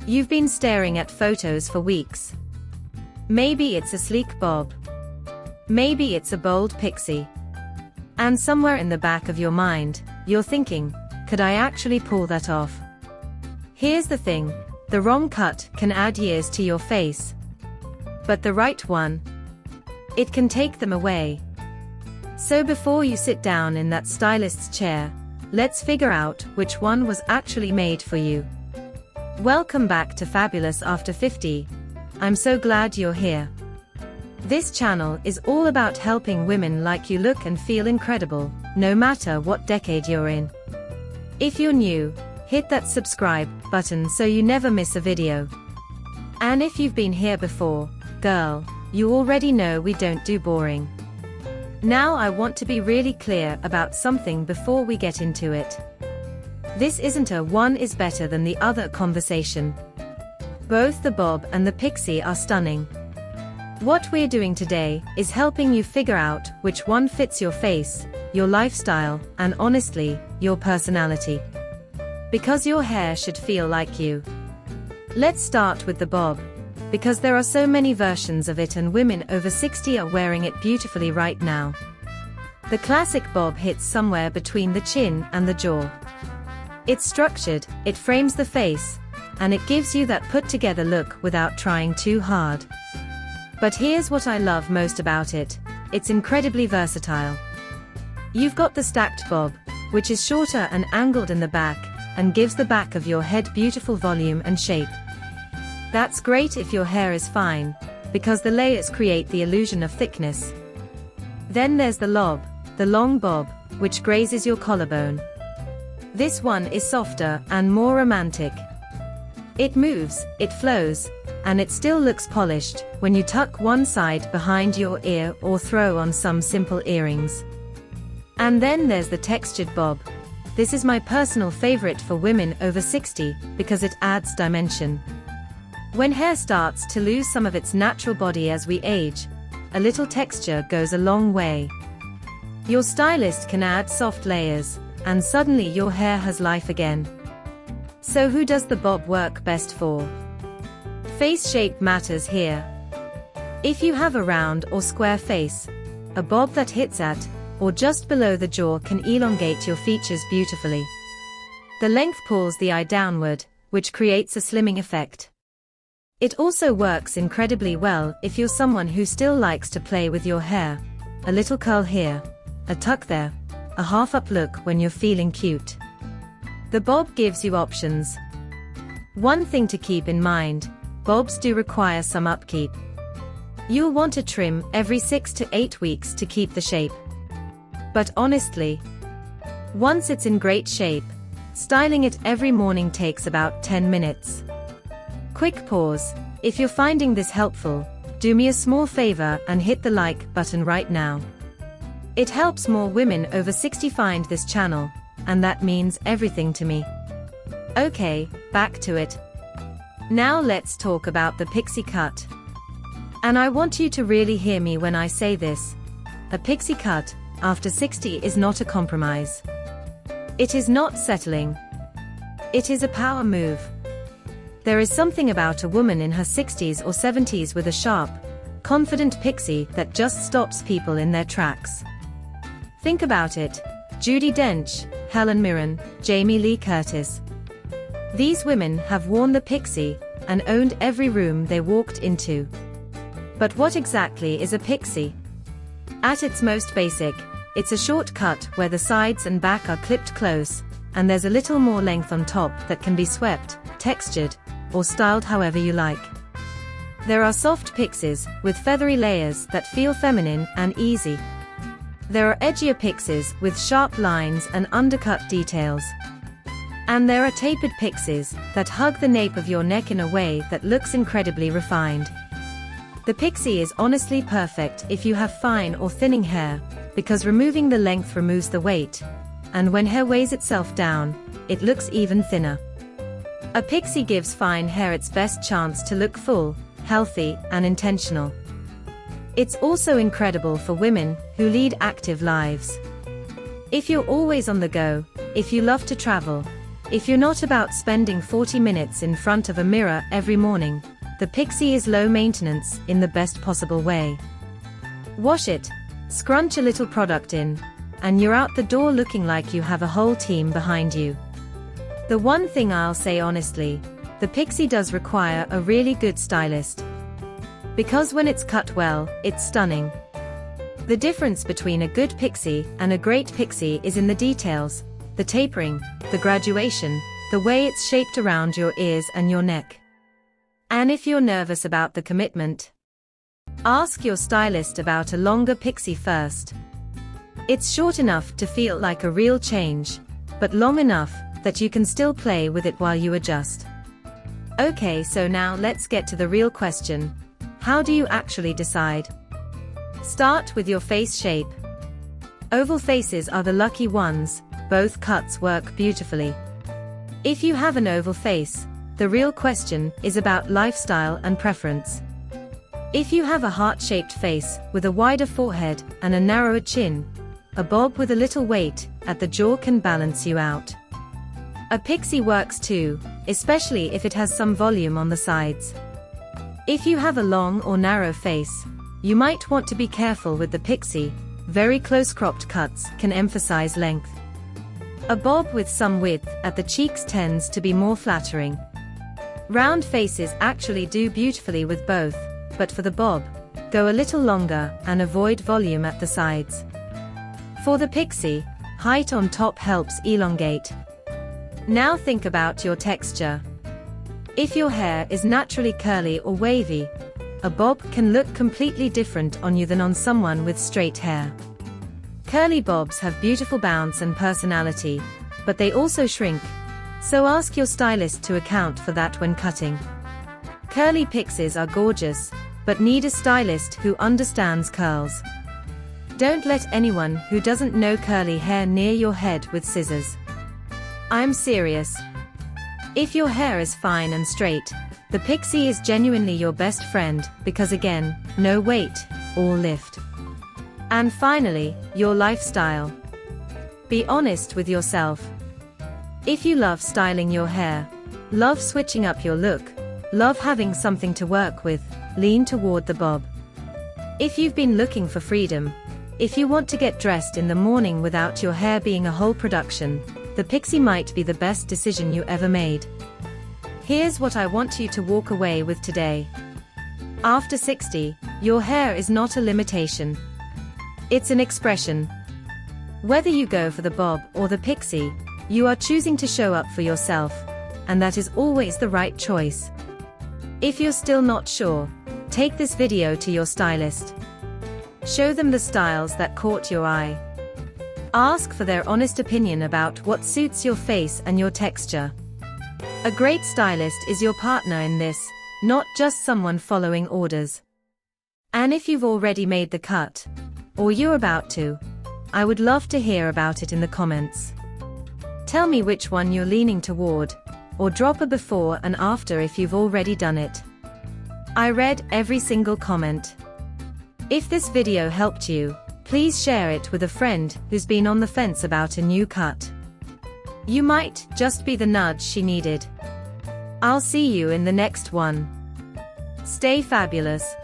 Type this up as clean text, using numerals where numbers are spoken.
You've been staring at photos for weeks. Maybe it's a sleek bob. Maybe it's a bold pixie. And somewhere in the back of your mind, you're thinking, could I actually pull that off? Here's the thing, the wrong cut can add years to your face. But the right one, it can take them away. So before you sit down in that stylist's chair, let's figure out which one was actually made for you. Welcome back to Fabulous After 50. I'm so glad you're here. This channel is all about helping women like you look and feel incredible, no matter what decade you're in. If you're new, hit that subscribe button so you never miss a video. And if you've been here before, girl, you already know we don't do boring. Now I want to be really clear about something before we get into it. This isn't a one is better than the other conversation. Both the bob and the pixie are stunning. What we're doing today is helping you figure out which one fits your face, your lifestyle, and honestly, your personality. Because your hair should feel like you. Let's start with the bob, because there are so many versions of it and women over 60 are wearing it beautifully right now. The classic bob hits somewhere between the chin and the jaw. It's structured, it frames the face, and it gives you that put-together look without trying too hard. But here's what I love most about it, it's incredibly versatile. You've got the stacked bob, which is shorter and angled in the back, and gives the back of your head beautiful volume and shape. That's great if your hair is fine, because the layers create the illusion of thickness. Then there's the lob, the long bob, which grazes your collarbone. This one is softer and more romantic. It moves, it flows, and it still looks polished when you tuck one side behind your ear or throw on some simple earrings. And then there's the textured bob. This is my personal favorite for women over 60 because it adds dimension. When hair starts to lose some of its natural body as we age, a little texture goes a long way. Your stylist can add soft layers, and suddenly your hair has life again. So who does the bob work best for? Face shape matters here. If you have a round or square face, a bob that hits at, or just below the jaw can elongate your features beautifully. The length pulls the eye downward, which creates a slimming effect. It also works incredibly well if you're someone who still likes to play with your hair. A little curl here, a tuck there, a half-up look when you're feeling cute. The bob gives you options. One thing to keep in mind, bobs do require some upkeep. You'll want to trim every 6 to 8 weeks to keep the shape. But honestly, once it's in great shape, styling it every morning takes about 10 minutes. Quick pause, if you're finding this helpful, do me a small favor and hit the like button right now. It helps more women over 60 find this channel, and that means everything to me. Okay, back to it. Now let's talk about the pixie cut. And I want you to really hear me when I say this. A pixie cut, after 60 is not a compromise. It is not settling. It is a power move. There is something about a woman in her 60s or 70s with a sharp, confident pixie that just stops people in their tracks. Think about it, Judi Dench, Helen Mirren, Jamie Lee Curtis. These women have worn the pixie and owned every room they walked into. But what exactly is a pixie? At its most basic, it's a short cut where the sides and back are clipped close, and there's a little more length on top that can be swept, textured, or styled however you like. There are soft pixies with feathery layers that feel feminine and easy. There are edgier pixies with sharp lines and undercut details. And there are tapered pixies that hug the nape of your neck in a way that looks incredibly refined. The pixie is honestly perfect if you have fine or thinning hair, because removing the length removes the weight, and when hair weighs itself down, it looks even thinner. A pixie gives fine hair its best chance to look full, healthy, and intentional. It's also incredible for women who lead active lives. If you're always on the go, if you love to travel, If you're not about spending 40 minutes in front of a mirror every morning, the Pixie is low maintenance in the best possible way. Wash it, scrunch a little product in, and you're out the door looking like you have a whole team behind you. The one thing I'll say honestly, the Pixie does require a really good stylist. Because when it's cut well, it's stunning. The difference between a good Pixie and a great Pixie is in the details, the tapering, the graduation, the way it's shaped around your ears and your neck. And if you're nervous about the commitment, ask your stylist about a longer Pixie first. It's short enough to feel like a real change, but long enough that you can still play with it while you adjust. Okay, so now let's get to the real question. How do you actually decide? Start with your face shape. Oval faces are the lucky ones, both cuts work beautifully. If you have an oval face, the real question is about lifestyle and preference. If you have a heart-shaped face with a wider forehead and a narrower chin, a bob with a little weight at the jaw can balance you out. A Pixie works too, especially if it has some volume on the sides. If you have a long or narrow face, you might want to be careful with the Pixie. Very close cropped cuts can emphasize length. A bob with some width at the cheeks tends to be more flattering. Round faces actually do beautifully with both, but for the bob, go a little longer and avoid volume at the sides. For the Pixie, height on top helps elongate. Now think about your texture. If your hair is naturally curly or wavy, a bob can look completely different on you than on someone with straight hair. Curly bobs have beautiful bounce and personality, but they also shrink, so ask your stylist to account for that when cutting. Curly Pixies are gorgeous, but need a stylist who understands curls. Don't let anyone who doesn't know curly hair near your head with scissors. I'm serious. If your hair is fine and straight, the Pixie is genuinely your best friend because again, no weight or lift. And finally, your lifestyle. Be honest with yourself. If you love styling your hair, love switching up your look, love having something to work with, lean toward the bob. If you've been looking for freedom, if you want to get dressed in the morning without your hair being a whole production, the Pixie might be the best decision you ever made. Here's what I want you to walk away with today. After 60, your hair is not a limitation. It's an expression. Whether you go for the bob or the Pixie, you are choosing to show up for yourself, and that is always the right choice. If you're still not sure, take this video to your stylist. Show them the styles that caught your eye. Ask for their honest opinion about what suits your face and your texture. A great stylist is your partner in this, not just someone following orders. And if you've already made the cut, or you're about to, I would love to hear about it in the comments. Tell me which one you're leaning toward, or drop a before and after if you've already done it. I read every single comment. If this video helped you, please share it with a friend who's been on the fence about a new cut. You might just be the nudge she needed. I'll see you in the next one. Stay fabulous.